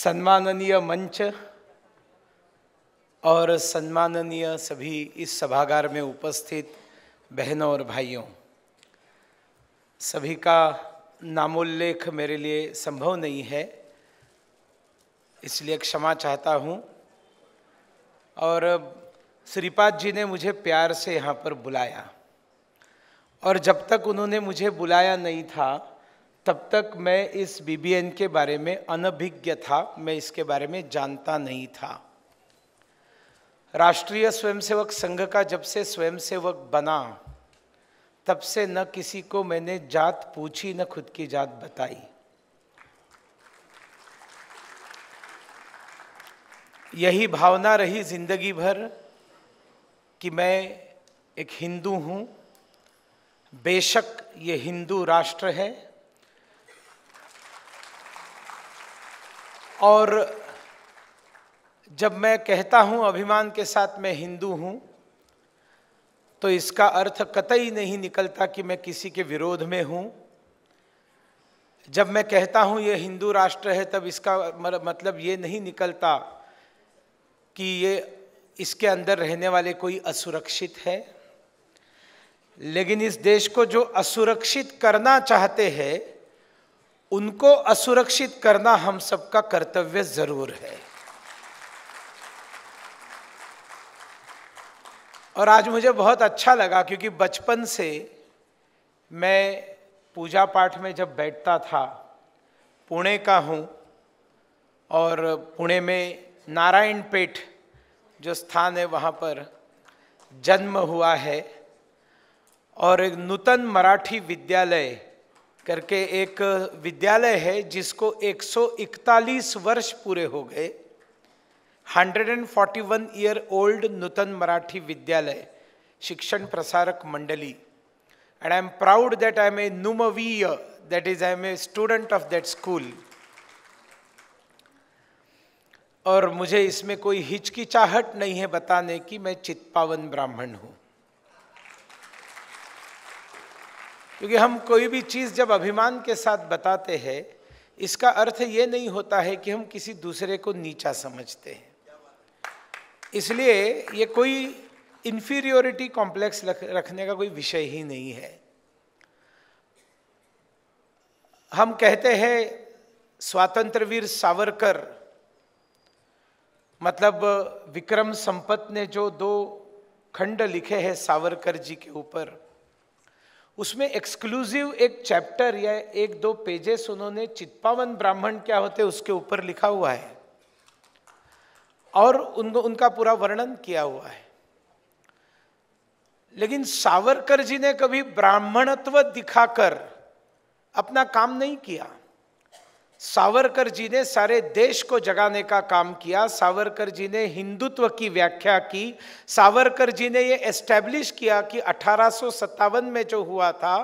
सम्माननीय मंच और सम्माननीय सभी इस सभागार में उपस्थित बहनों और भाइयों, सभी का नामोल्लेख मेरे लिए संभव नहीं है, इसलिए क्षमा चाहता हूँ। और श्रीपाद जी ने मुझे प्यार से यहाँ पर बुलाया और जब तक उन्होंने मुझे बुलाया नहीं था तब तक मैं इस बीबीएन के बारे में अनभिज्ञ था, मैं इसके बारे में जानता नहीं था। राष्ट्रीय स्वयंसेवक संघ का जब से स्वयंसेवक बना तब से न किसी को मैंने जात पूछी न खुद की जात बताई। यही भावना रही जिंदगी भर कि मैं एक हिंदू हूँ, बेशक ये हिंदू राष्ट्र है और जब मैं कहता हूँ अभिमान के साथ मैं हिंदू हूँ तो इसका अर्थ कतई नहीं निकलता कि मैं किसी के विरोध में हूँ। जब मैं कहता हूँ ये हिंदू राष्ट्र है तब इसका मतलब ये नहीं निकलता कि ये इसके अंदर रहने वाले कोई असुरक्षित है, लेकिन इस देश को जो असुरक्षित करना चाहते हैं उनको असुरक्षित करना हम सबका कर्तव्य जरूर है। और आज मुझे बहुत अच्छा लगा क्योंकि बचपन से मैं पूजा पाठ में जब बैठता था, पुणे का हूँ और पुणे में नारायणपेट जो स्थान है वहाँ पर जन्म हुआ है और एक नूतन मराठी विद्यालय करके एक विद्यालय है जिसको 141 वर्ष पूरे हो गए। 141 ईयर ओल्ड नूतन मराठी विद्यालय Shikshan Prasarak Mandali, and I am proud that I am a नुमवीय, that is I am a student of that school. और मुझे इसमें कोई हिचकिचाहट नहीं है बताने की मैं चित्पावन ब्राह्मण हूँ, क्योंकि हम कोई भी चीज़ जब अभिमान के साथ बताते हैं इसका अर्थ ये नहीं होता है कि हम किसी दूसरे को नीचा समझते हैं। इसलिए ये कोई इन्फीरियोरिटी कॉम्प्लेक्स रखने का कोई विषय ही नहीं है। हम कहते हैं स्वातंत्रवीर सावरकर, मतलब विक्रम संपत ने जो 2 खंड लिखे हैं सावरकर जी के ऊपर, उसमें एक्सक्लूसिव एक चैप्टर या 1-2 पेजेस उन्होंने चित्पावन ब्राह्मण क्या होते उसके ऊपर लिखा हुआ है और उनका पूरा वर्णन किया हुआ है। लेकिन सावरकर जी ने कभी ब्राह्मणत्व दिखाकर अपना काम नहीं किया। सावरकर जी ने सारे देश को जगाने का काम किया। सावरकर जी ने हिंदुत्व की व्याख्या की। सावरकर जी ने ये एस्टैब्लिश किया कि 1857 में जो हुआ था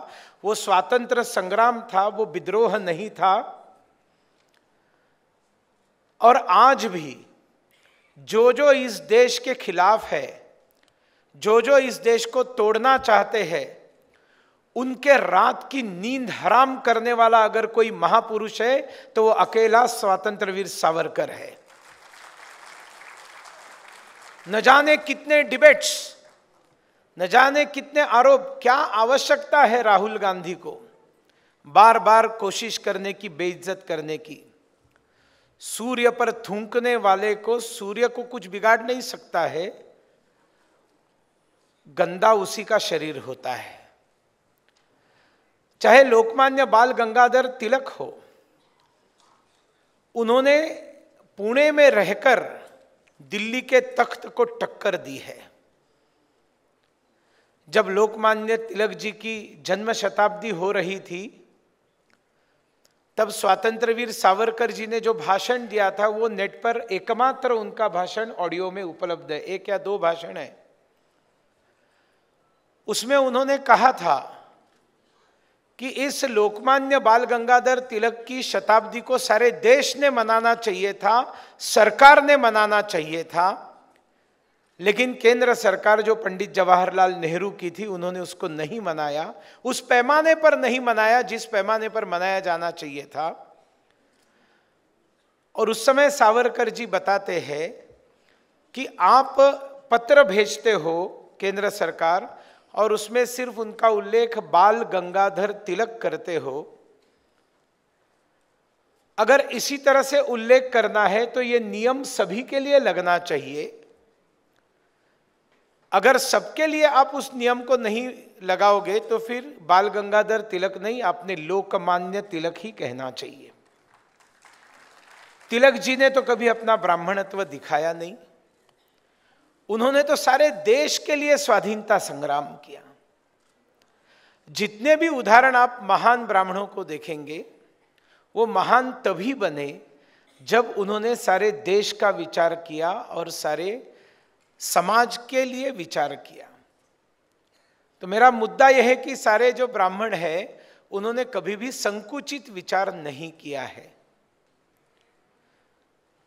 वो स्वातंत्र संग्राम था, वो विद्रोह नहीं था। और आज भी जो जो इस देश के खिलाफ है, जो जो इस देश को तोड़ना चाहते हैं, उनके रात की नींद हराम करने वाला अगर कोई महापुरुष है तो वो अकेला स्वातंत्रवीर सावरकर है। न जाने कितने डिबेट्स, न जाने कितने आरोप, क्या आवश्यकता है राहुल गांधी को बार बार कोशिश करने की, बेइज्जत करने की। सूर्य पर थूकने वाले को सूर्य को कुछ बिगाड़ नहीं सकता है, गंदा उसी का शरीर होता है। चाहे लोकमान्य बाल गंगाधर तिलक हो, उन्होंने पुणे में रहकर दिल्ली के तख्त को टक्कर दी है। जब लोकमान्य तिलक जी की जन्म शताब्दी हो रही थी तब स्वातंत्रवीर सावरकर जी ने जो भाषण दिया था वो नेट पर एकमात्र उनका भाषण ऑडियो में उपलब्ध है, 1 या 2 भाषण है। उसमें उन्होंने कहा था कि इस लोकमान्य बाल गंगाधर तिलक की शताब्दी को सारे देश ने मनाना चाहिए था, सरकार ने मनाना चाहिए था, लेकिन केंद्र सरकार जो पंडित जवाहरलाल नेहरू की थी उन्होंने उसको नहीं मनाया, उस पैमाने पर नहीं मनाया जिस पैमाने पर मनाया जाना चाहिए था। और उस समय सावरकर जी बताते हैं कि आप पत्र भेजते हो केंद्र सरकार और उसमें सिर्फ उनका उल्लेख बाल गंगाधर तिलक करते हो। अगर इसी तरह से उल्लेख करना है तो यह नियम सभी के लिए लगना चाहिए। अगर सबके लिए आप उस नियम को नहीं लगाओगे तो फिर बाल गंगाधर तिलक नहीं, आपने लोकमान्य तिलक ही कहना चाहिए। तिलक जी ने तो कभी अपना ब्राह्मणत्व दिखाया नहीं, उन्होंने तो सारे देश के लिए स्वाधीनता संग्राम किया। जितने भी उदाहरण आप महान ब्राह्मणों को देखेंगे वो महान तभी बने जब उन्होंने सारे देश का विचार किया और सारे समाज के लिए विचार किया। तो मेरा मुद्दा यह है कि सारे जो ब्राह्मण हैं उन्होंने कभी भी संकुचित विचार नहीं किया है,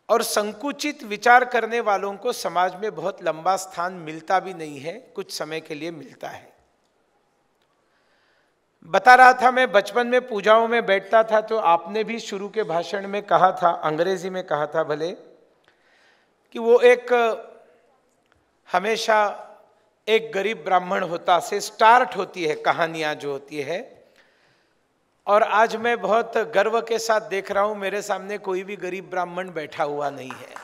और संकुचित विचार करने वालों को समाज में बहुत लंबा स्थान मिलता भी नहीं है, कुछ समय के लिए मिलता है। बता रहा था मैं बचपन में पूजाओं में बैठता था तो आपने भी शुरू के भाषण में कहा था, अंग्रेजी में कहा था भले, कि वो एक हमेशा एक गरीब ब्राह्मण होता से स्टार्ट होती है कहानियां जो होती है। और आज मैं बहुत गर्व के साथ देख रहा हूं मेरे सामने कोई भी गरीब ब्राह्मण बैठा हुआ नहीं है।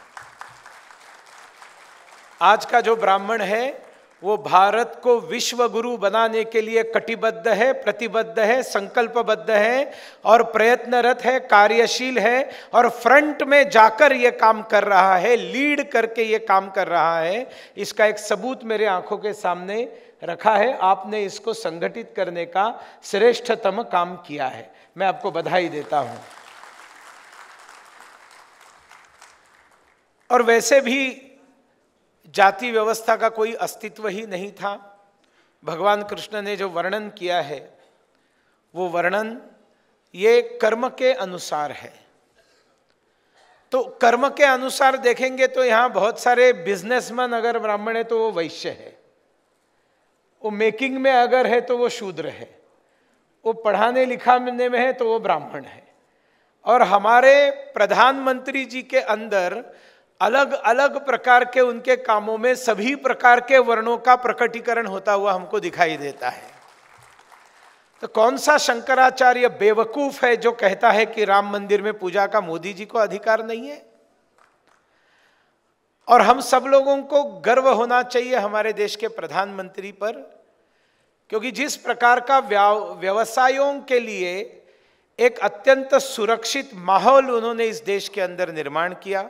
आज का जो ब्राह्मण है वो भारत को विश्व गुरु बनाने के लिए कटिबद्ध है, प्रतिबद्ध है, संकल्पबद्ध है और प्रयत्नरत है, कार्यशील है और फ्रंट में जाकर ये काम कर रहा है, लीड करके ये काम कर रहा है। इसका एक सबूत मेरे आंखों के सामने रखा है। आपने इसको संगठित करने का श्रेष्ठतम काम किया है, मैं आपको बधाई देता हूं। और वैसे भी जाति व्यवस्था का कोई अस्तित्व ही नहीं था। भगवान कृष्ण ने जो वर्णन किया है वो वर्णन ये कर्म के अनुसार है। तो कर्म के अनुसार देखेंगे तो यहाँ बहुत सारे बिजनेसमैन अगर ब्राह्मण है तो वो वैश्य है, वो मेकिंग में अगर है तो वो शूद्र है, वो पढ़ाने लिखाने में है तो वो ब्राह्मण है। और हमारे प्रधानमंत्री जी के अंदर अलग अलग प्रकार के उनके कामों में सभी प्रकार के वर्णों का प्रकटीकरण होता हुआ हमको दिखाई देता है। तो कौन सा शंकराचार्य बेवकूफ है जो कहता है कि राम मंदिर में पूजा का मोदी जी को अधिकार नहीं है? और हम सब लोगों को गर्व होना चाहिए हमारे देश के प्रधानमंत्री पर, क्योंकि जिस प्रकार का व्यवसायों के लिए एक अत्यंत सुरक्षित माहौल उन्होंने इस देश के अंदर निर्माण किया,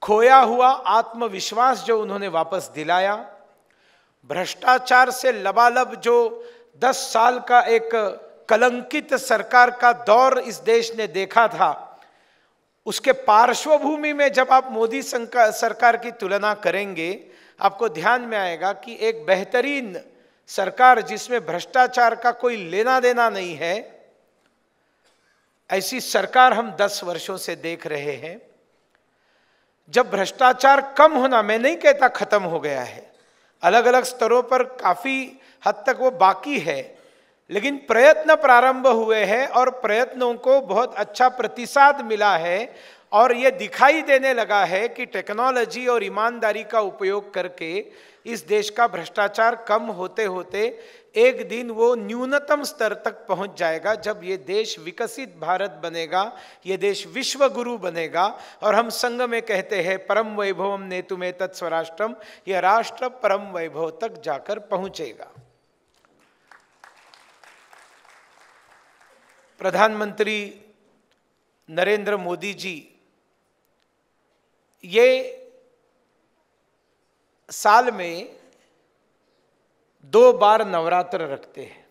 खोया हुआ आत्मविश्वास जो उन्होंने वापस दिलाया, भ्रष्टाचार से लबालब जो 10 साल का एक कलंकित सरकार का दौर इस देश ने देखा था, उसके पार्श्वभूमि में जब आप मोदी सरकार की तुलना करेंगे आपको ध्यान में आएगा कि एक बेहतरीन सरकार जिसमें भ्रष्टाचार का कोई लेना देना नहीं है, ऐसी सरकार हम 10 वर्षों से देख रहे हैं। जब भ्रष्टाचार कम होना, मैं नहीं कहता खत्म हो गया है, अलग अलग स्तरों पर काफी हद तक वो बाकी है, लेकिन प्रयत्न प्रारंभ हुए हैं और प्रयत्नों को बहुत अच्छा प्रतिसाद मिला है। और ये दिखाई देने लगा है कि टेक्नोलॉजी और ईमानदारी का उपयोग करके इस देश का भ्रष्टाचार कम होते होते एक दिन वो न्यूनतम स्तर तक पहुंच जाएगा, जब ये देश विकसित भारत बनेगा, ये देश विश्व गुरु बनेगा। और हम संघ में कहते हैं परम वैभवम नेतुमे तत्स्वराष्ट्रम, यह राष्ट्र परम वैभव तक जाकर पहुंचेगा। प्रधानमंत्री नरेंद्र मोदी जी ये साल में 2 बार नवरात्र रखते हैं,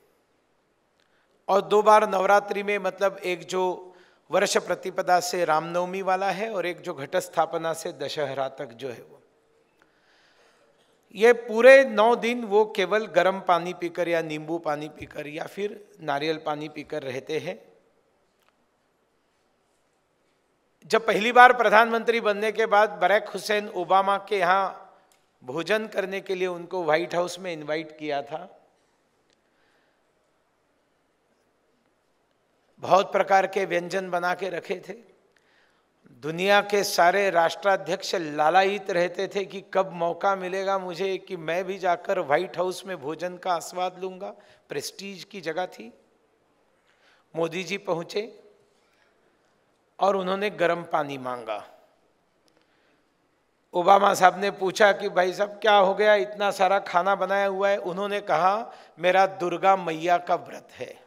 और 2 बार नवरात्रि में मतलब एक जो वर्ष प्रतिपदा से रामनवमी वाला है और एक जो घट स्थापना से दशहरा तक जो है वो, ये पूरे 9 दिन वो केवल गर्म पानी पीकर या नींबू पानी पीकर या फिर नारियल पानी पीकर रहते हैं। जब पहली बार प्रधानमंत्री बनने के बाद बराक हुसैन ओबामा के यहाँ भोजन करने के लिए उनको व्हाइट हाउस में इनवाइट किया था, बहुत प्रकार के व्यंजन बना के रखे थे। दुनिया के सारे राष्ट्राध्यक्ष लालायित रहते थे कि कब मौका मिलेगा मुझे कि मैं भी जाकर व्हाइट हाउस में भोजन का आस्वाद लूंगा, प्रेस्टीज की जगह थी। मोदी जी पहुंचे और उन्होंने गर्म पानी मांगा। ओबामा साहब ने पूछा कि भाई साहब क्या हो गया, इतना सारा खाना बनाया हुआ है। उन्होंने कहा मेरा दुर्गा मैया का व्रत है।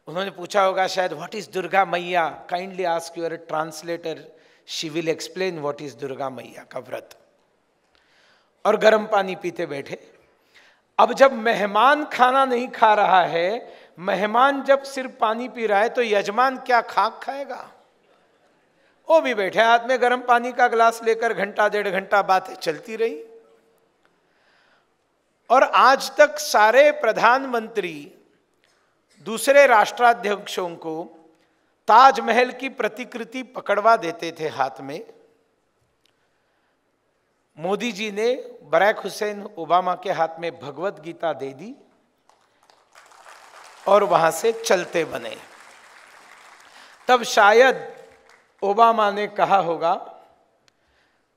उन्होंने पूछा होगा शायद व्हाट इज दुर्गा मैया, kindly ask your translator, she will explain what is Durga मैया का व्रत। और गर्म पानी पीते बैठे। अब जब मेहमान खाना नहीं खा रहा है, मेहमान जब सिर्फ पानी पी रहा है, तो यजमान क्या खाक खाएगा? वो भी बैठे हाथ में गर्म पानी का गिलास लेकर, घंटा डेढ़ घंटा बातें चलती रही। और आज तक सारे प्रधानमंत्री दूसरे राष्ट्राध्यक्षों को ताजमहल की प्रतिकृति पकड़वा देते थे हाथ में। मोदी जी ने बराक हुसैन ओबामा के हाथ में भगवत गीता दे दी और वहां से चलते बने। तब शायद ओबामा ने कहा होगा,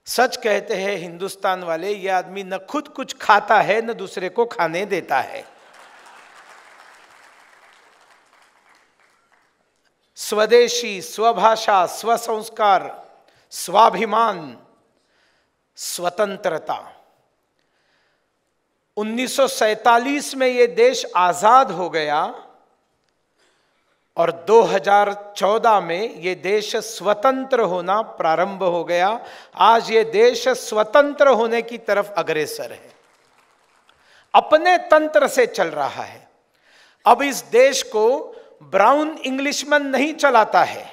सच कहते हैं हिंदुस्तान वाले, ये आदमी न खुद कुछ खाता है न दूसरे को खाने देता है। स्वदेशी, स्वभाषा, स्वसंस्कार, स्वाभिमान, स्वतंत्रता। 1947 में ये देश आजाद हो गया और 2014 में ये देश स्वतंत्र होना प्रारंभ हो गया। आज ये देश स्वतंत्र होने की तरफ अग्रसर है, अपने तंत्र से चल रहा है। अब इस देश को ब्राउन इंग्लिशमैन नहीं चलाता है।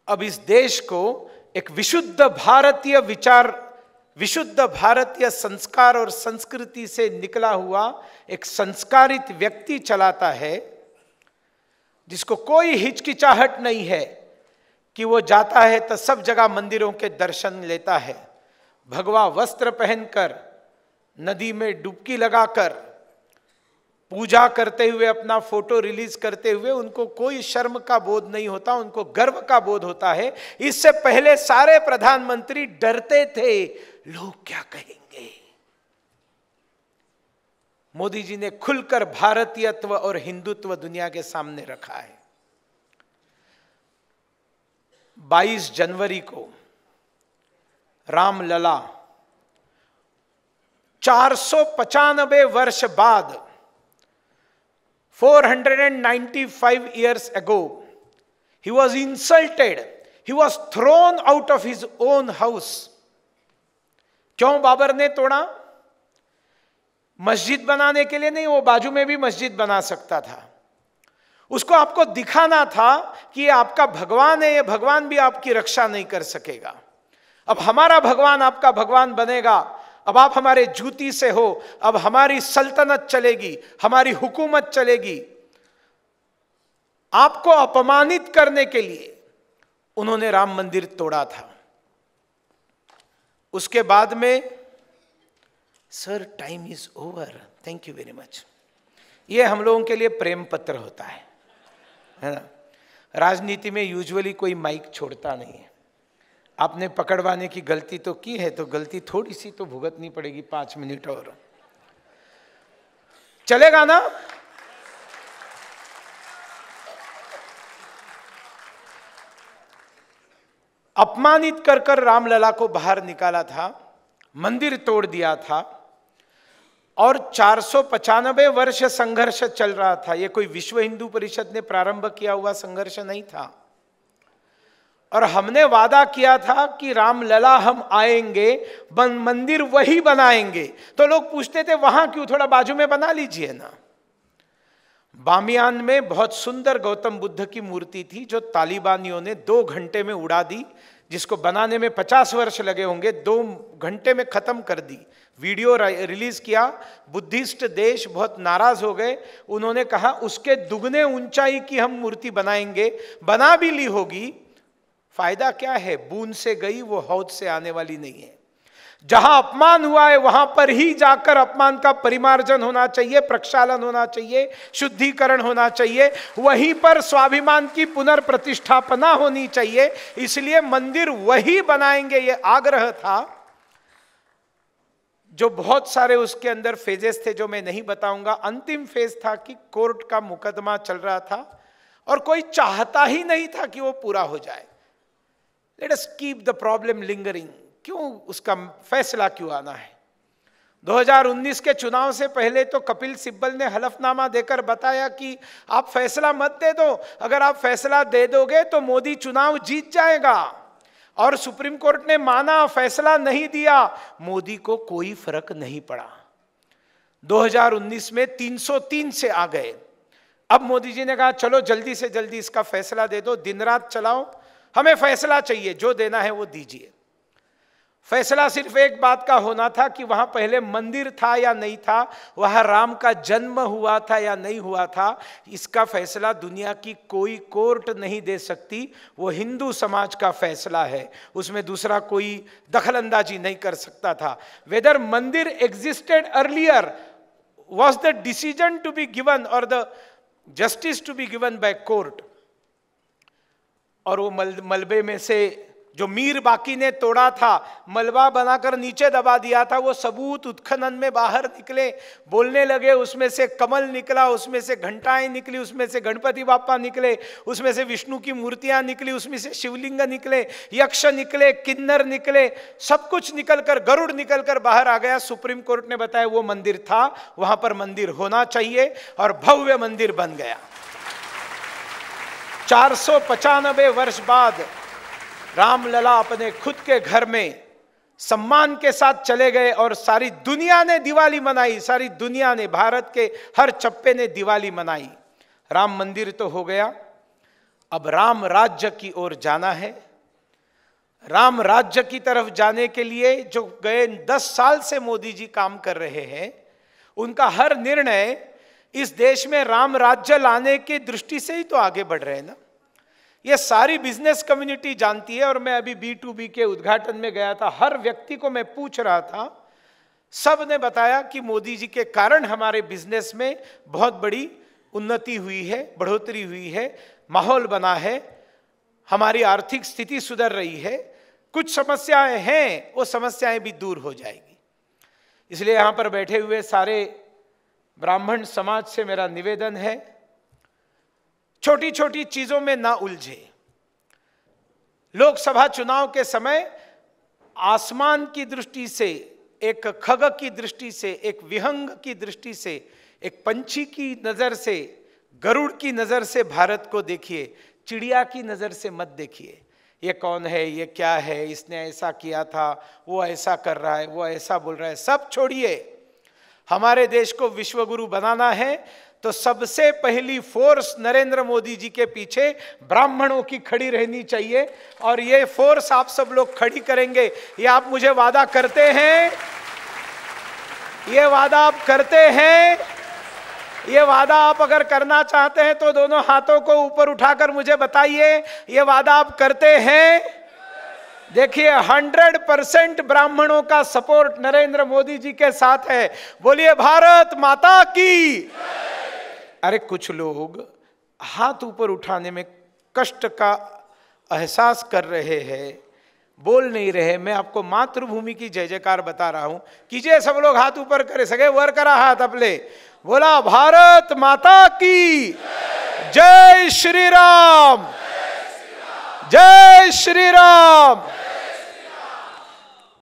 अब इस देश को एक विशुद्ध भारतीय विचार, विशुद्ध भारतीय संस्कार और संस्कृति से निकला हुआ एक संस्कारित व्यक्ति चलाता है, जिसको कोई हिचकिचाहट नहीं है कि वो जाता है तो सब जगह मंदिरों के दर्शन लेता है। भगवा वस्त्र पहनकर, नदी में डुबकी लगाकर, पूजा करते हुए, अपना फोटो रिलीज करते हुए उनको कोई शर्म का बोध नहीं होता, उनको गर्व का बोध होता है। इससे पहले सारे प्रधानमंत्री डरते थे लोग क्या कहेंगे। मोदी जी ने खुलकर भारतीयत्व और हिंदुत्व दुनिया के सामने रखा है। 22 जनवरी को रामलला 495 वर्ष बाद, 495 years ago, he was insulted, he was thrown out of his own house. क्यों बाबर ने तोड़ा? मस्जिद बनाने के लिए नहीं, वो बाजू में भी मस्जिद बना सकता था। उसको आपको दिखाना था कि ये आपका भगवान है, ये भगवान भी आपकी रक्षा नहीं कर सकेगा। अब हमारा भगवान आपका भगवान बनेगा, अब आप हमारे जूती से हो, अब हमारी सल्तनत चलेगी, हमारी हुकूमत चलेगी। आपको अपमानित करने के लिए उन्होंने राम मंदिर तोड़ा था। उसके बाद में, sir time is over, thank you very much. ये हम लोगों के लिए प्रेम पत्र होता है ना। राजनीति में यूजुअली कोई माइक छोड़ता नहीं है। आपने पकड़वाने की गलती तो की है, तो गलती थोड़ी सी तो भुगतनी पड़ेगी। 5 मिनट और चलेगा ना? अपमानित कर कर रामलला को बाहर निकाला था, मंदिर तोड़ दिया था और 495 वर्ष संघर्ष चल रहा था। यह कोई विश्व हिंदू परिषद ने प्रारंभ किया हुआ संघर्ष नहीं था। और हमने वादा किया था कि रामलला हम आएंगे, मंदिर वही बनाएंगे। तो लोग पूछते थे वहां क्यों, थोड़ा बाजू में बना लीजिए ना। बामियान में बहुत सुंदर गौतम बुद्ध की मूर्ति थी जो तालिबानियों ने 2 घंटे में उड़ा दी, जिसको बनाने में 50 वर्ष लगे होंगे, 2 घंटे में खत्म कर दी। वीडियो रिलीज किया, बुद्धिस्ट देश बहुत नाराज हो गए। उन्होंने कहा उसके दुगने ऊंचाई की हम मूर्ति बनाएंगे। बना भी ली होगी, फायदा क्या है, बूंद से गई वो हौद से आने वाली नहीं है। जहां अपमान हुआ है वहां पर ही जाकर अपमान का परिमार्जन होना चाहिए, प्रक्षालन होना चाहिए, शुद्धिकरण होना चाहिए, वहीं पर स्वाभिमान की पुनर्प्रतिष्ठापना होनी चाहिए। इसलिए मंदिर वही बनाएंगे, ये आग्रह था। जो बहुत सारे उसके अंदर फेजेस थे जो मैं नहीं बताऊंगा। अंतिम फेज था कि कोर्ट का मुकदमा चल रहा था और कोई चाहता ही नहीं था कि वो पूरा हो जाए। Let us keep the problem lingering, क्यों उसका फैसला क्यों आना है। 2019 के चुनाव से पहले तो कपिल सिब्बल ने हलफनामा देकर बताया कि आप फैसला मत दे दो, अगर आप फैसला दे दोगे तो मोदी चुनाव जीत जाएगा। और सुप्रीम कोर्ट ने माना, फैसला नहीं दिया, मोदी को कोई फर्क नहीं पड़ा। 2019 में 303 से आ गए। अब मोदी जी ने कहा चलो जल्दी से जल्दी इसका फैसला दे दो, दिन रात चलाओ, हमें फैसला चाहिए, जो देना है वो दीजिए। फैसला सिर्फ एक बात का होना था कि वहां पहले मंदिर था या नहीं था, वहां राम का जन्म हुआ था या नहीं हुआ था। इसका फैसला दुनिया की कोई कोर्ट नहीं दे सकती, वो हिंदू समाज का फैसला है, उसमें दूसरा कोई दखलंदाजी नहीं कर सकता था। वेदर मंदिर existed earlier was the decision to be given or the justice to be given by court। और वो मलबे में से जो मीर बाकी ने तोड़ा था, मलबा बनाकर नीचे दबा दिया था, वो सबूत उत्खनन में बाहर निकले, बोलने लगे, उसमें से कमल निकला, उसमें से घंटाएं निकली, उसमें से गणपति बापा निकले, उसमें से विष्णु की मूर्तियां निकली, उसमें से शिवलिंग निकले, यक्ष निकले, किन्नर निकले, सब कुछ निकलकर, गरुड़ निकलकर बाहर आ गया। सुप्रीम कोर्ट ने बताया वो मंदिर था, वहां पर मंदिर होना चाहिए, और भव्य मंदिर बन गया। 495 वर्ष बाद रामलला अपने खुद के घर में सम्मान के साथ चले गए और सारी दुनिया ने दिवाली मनाई, सारी दुनिया ने, भारत के हर चप्पे ने दिवाली मनाई। राम मंदिर तो हो गया, अब राम राज्य की ओर जाना है। राम राज्य की तरफ जाने के लिए जो गए 10 साल से मोदी जी काम कर रहे हैं, उनका हर निर्णय इस देश में राम राज्य लाने की दृष्टि से ही तो आगे बढ़ रहे हैं ना। ये सारी बिजनेस कम्युनिटी जानती है, और मैं अभी B2B के उद्घाटन में गया था, हर व्यक्ति को मैं पूछ रहा था, सब ने बताया कि मोदी जी के कारण हमारे बिजनेस में बहुत बड़ी उन्नति हुई है, बढ़ोतरी हुई है, माहौल बना है, हमारी आर्थिक स्थिति सुधर रही है, कुछ समस्याएं हैं, वो समस्याएं भी दूर हो जाएगी। इसलिए यहां पर बैठे हुए सारे ब्राह्मण समाज से मेरा निवेदन है, छोटी छोटी चीजों में ना उलझे। लोकसभा चुनाव के समय आसमान की दृष्टि से, एक खग की दृष्टि से, एक विहंग की दृष्टि से, एक पंछी की नजर से, गरुड़ की नजर से भारत को देखिए, चिड़िया की नजर से मत देखिए। ये कौन है, ये क्या है, इसने ऐसा किया था, वो ऐसा कर रहा है, वो ऐसा बोल रहा है, सब छोड़िए। हमारे देश को विश्वगुरु बनाना है तो सबसे पहली फोर्स नरेंद्र मोदी जी के पीछे ब्राह्मणों की खड़ी रहनी चाहिए, और ये फोर्स आप सब लोग खड़ी करेंगे। ये आप मुझे वादा करते हैं, ये वादा आप करते हैं, ये वादा आप अगर करना चाहते हैं तो दोनों हाथों को ऊपर उठाकर मुझे बताइए, ये वादा आप करते हैं। देखिए 100% ब्राह्मणों का सपोर्ट नरेंद्र मोदी जी के साथ है। बोलिए भारत माता की। अरे कुछ लोग हाथ ऊपर उठाने में कष्ट का एहसास कर रहे हैं, बोल नहीं रहे। मैं आपको मातृभूमि की जय जयकार बता रहा हूं, कीजिए सब लोग हाथ ऊपर करे, सगे वर करा हाथ अपने, बोला भारत माता की जय श्री राम, जय श्री राम।